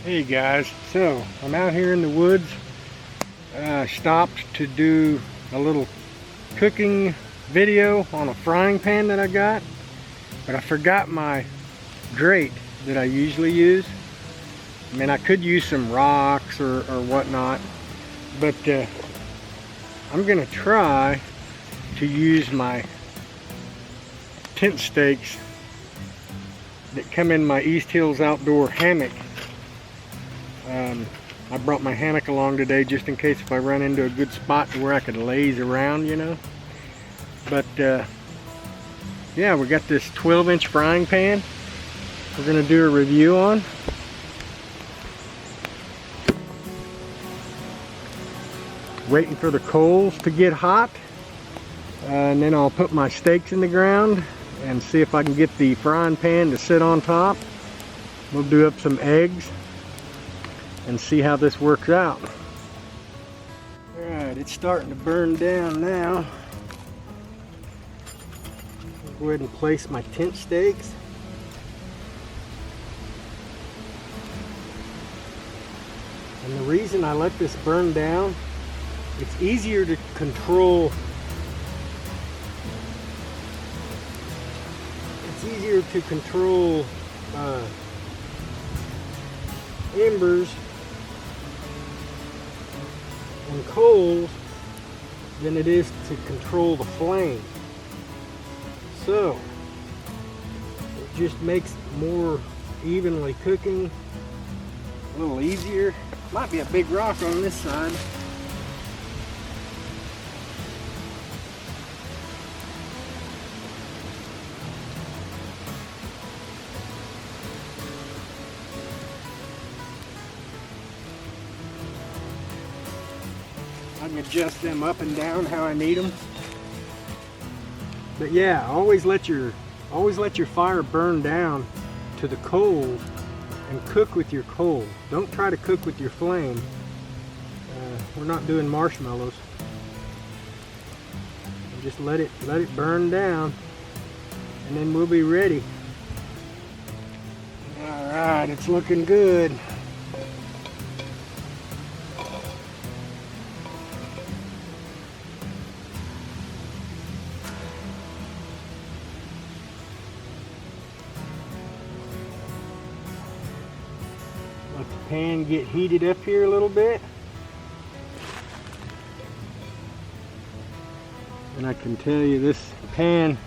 Hey guys, so I'm out here in the woods. Stopped to do a little cooking video on a frying pan that I got, but I forgot my grate that I usually use. I mean, I could use some rocks or whatnot, but I'm gonna try to use my tent stakes that come in my East Hills Outdoor hammock. I brought my hammock along today just in case if I run into a good spot where I could laze around, you know. But yeah, we got this 12-inch frying pan we're gonna do a review on. Waiting for the coals to get hot, and then I'll put my steaks in the ground and see if I can get the frying pan to sit on top. We'll do up some eggs and see how this works out. Alright, it's starting to burn down now. I'll go ahead and place my tent stakes. And the reason I let this burn down, it's easier to control. It's easier to control embers and coals than it is to control the flame. So it just makes more evenly cooking a little easier. Might be a big rock on this side. I can adjust them up and down how I need them. But yeah, always let your fire burn down to the coals and cook with your coal. Don't try to cook with your flame. We're not doing marshmallows. Just let it burn down, and then we'll be ready. All right, it's looking good. Let the pan get heated up here a little bit. And I can tell you this pan,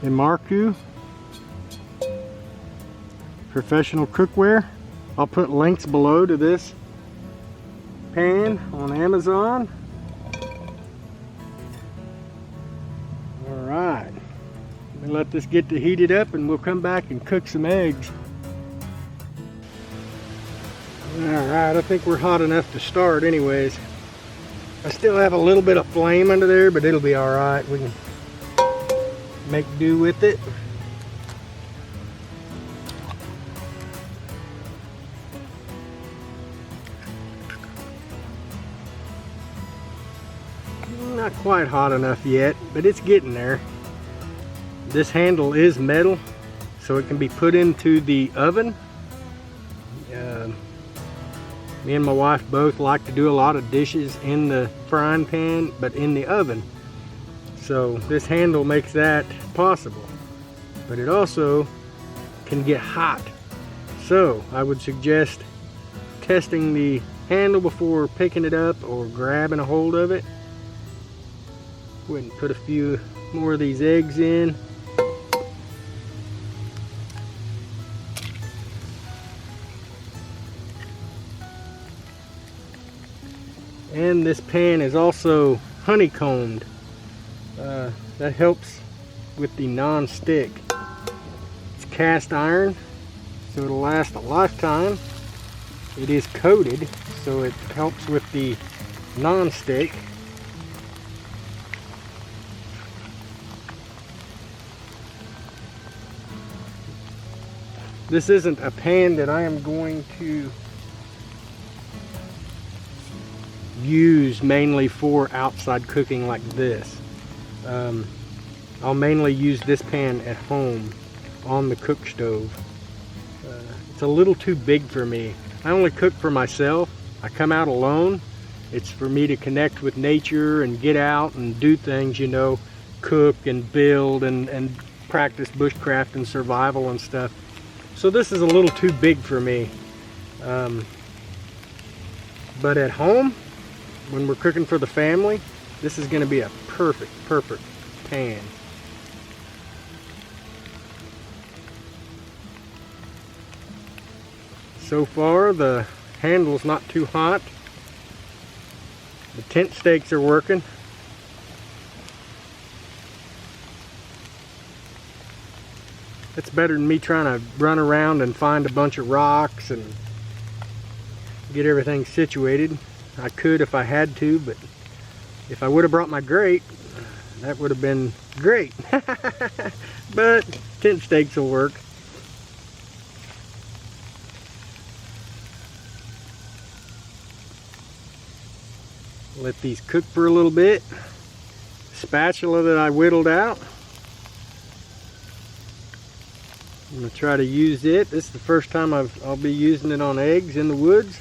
Imarku professional cookware. I'll put links below to this pan on Amazon. Alright. Let this get to heated up and we'll come back and cook some eggs. Alright, I think we're hot enough to start anyways. I still have a little bit of flame under there, but it'll be alright. We can make do with it. Not quite hot enough yet, but it's getting there. This handle is metal, so it can be put into the oven. Me and my wife both like to do a lot of dishes in the frying pan, but in the oven. So this handle makes that possible. But it also can get hot. So I would suggest testing the handle before picking it up or grabbing a hold of it. Go ahead and put a few more of these eggs in. And this pan is also honeycombed. That helps with the non-stick. It's cast iron, so it'll last a lifetime. It is coated, so it helps with the non-stick. This isn't a pan that I am going to use mainly for outside cooking like this. I'll mainly use this pan at home on the cook stove. It's a little too big for me. I only cook for myself. I come out alone. It's for me to connect with nature and get out and do things, you know, cook and build and practice bushcraft and survival and stuff. So this is a little too big for me. But at home, when we're cooking for the family, this is going to be a perfect pan. So far, the handle's not too hot. The tent stakes are working. It's better than me trying to run around and find a bunch of rocks and get everything situated. I could if I had to, but if I would have brought my grate, that would have been great. But tent stakes will work. Let these cook for a little bit. Spatula that I whittled out, I'm going to try to use it. This is the first time I'll be using it on eggs in the woods.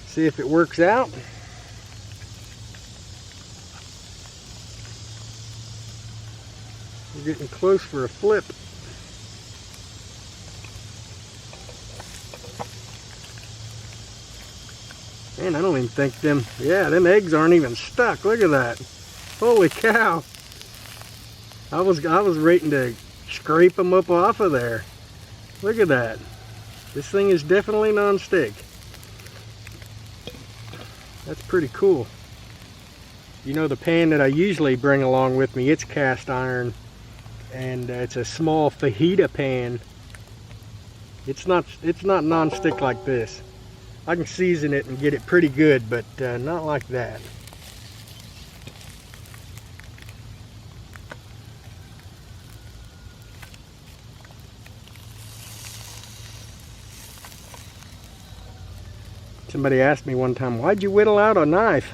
See if it works out. We're getting close for a flip. Man, I don't even think them eggs aren't even stuck. Look at that. Holy cow. I was waiting to scrape them up off of there. Look at that. This thing is definitely non-stick. That's pretty cool. You know, the pan that I usually bring along with me, it's cast iron, and it's a small fajita pan. It's not non-stick like this. I can season it and get it pretty good, but not like that. Somebody asked me one time, why'd you whittle out a knife?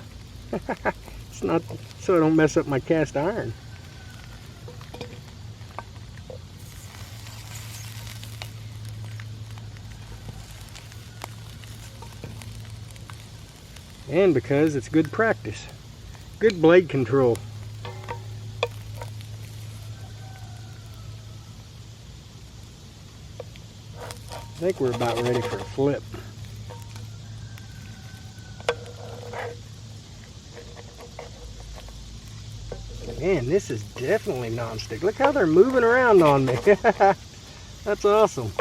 It's not so I don't mess up my cast iron. And because it's good practice. Good blade control. I think we're about ready for a flip. Man, this is definitely non-stick. Look how they're moving around on me. That's awesome.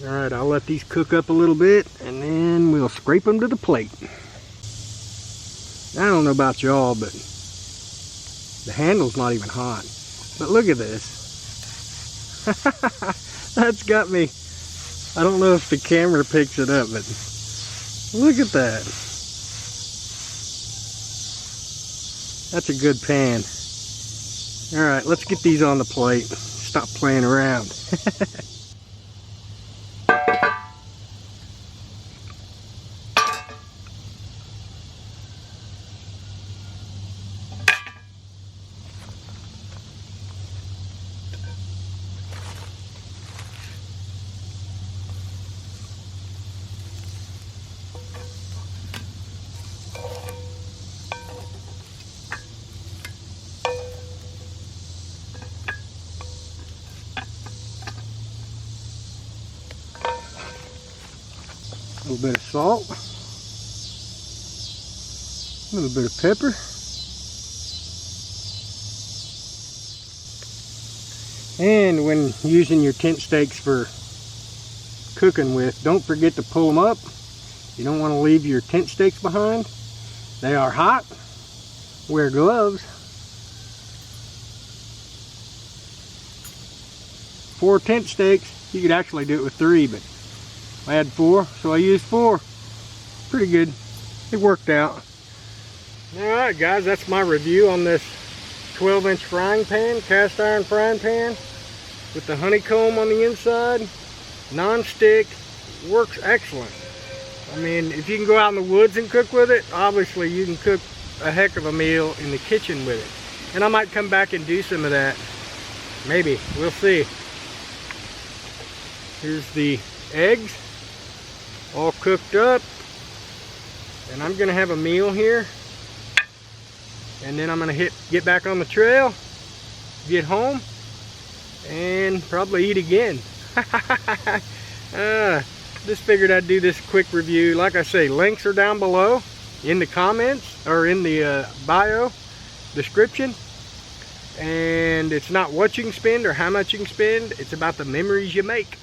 Alright, I'll let these cook up a little bit and then we'll scrape them to the plate. I don't know about y'all, but the handle's not even hot. But look at this. That's got me. I don't know if the camera picks it up, but look at that. That's a good pan. Alright, let's get these on the plate. Stop playing around. A little bit of salt, a little bit of pepper, and when using your tent stakes for cooking with, don't forget to pull them up. You don't want to leave your tent stakes behind. They are hot. Wear gloves. 4 tent stakes. You could actually do it with 3, but I had 4, so I used 4. Pretty good. It worked out. Alright guys, that's my review on this 12-inch frying pan, cast iron frying pan with the honeycomb on the inside. Non-stick, works excellent. I mean, if you can go out in the woods and cook with it, obviously you can cook a heck of a meal in the kitchen with it. And I might come back and do some of that. Maybe, we'll see. Here's the eggs, all cooked up. And I'm gonna have a meal here. And then I'm gonna get back on the trail, get home, and probably eat again. Just figured I'd do this quick review. Like I say, links are down below in the comments or in the bio description. And it's not what you can spend or how much you can spend, it's about the memories you make.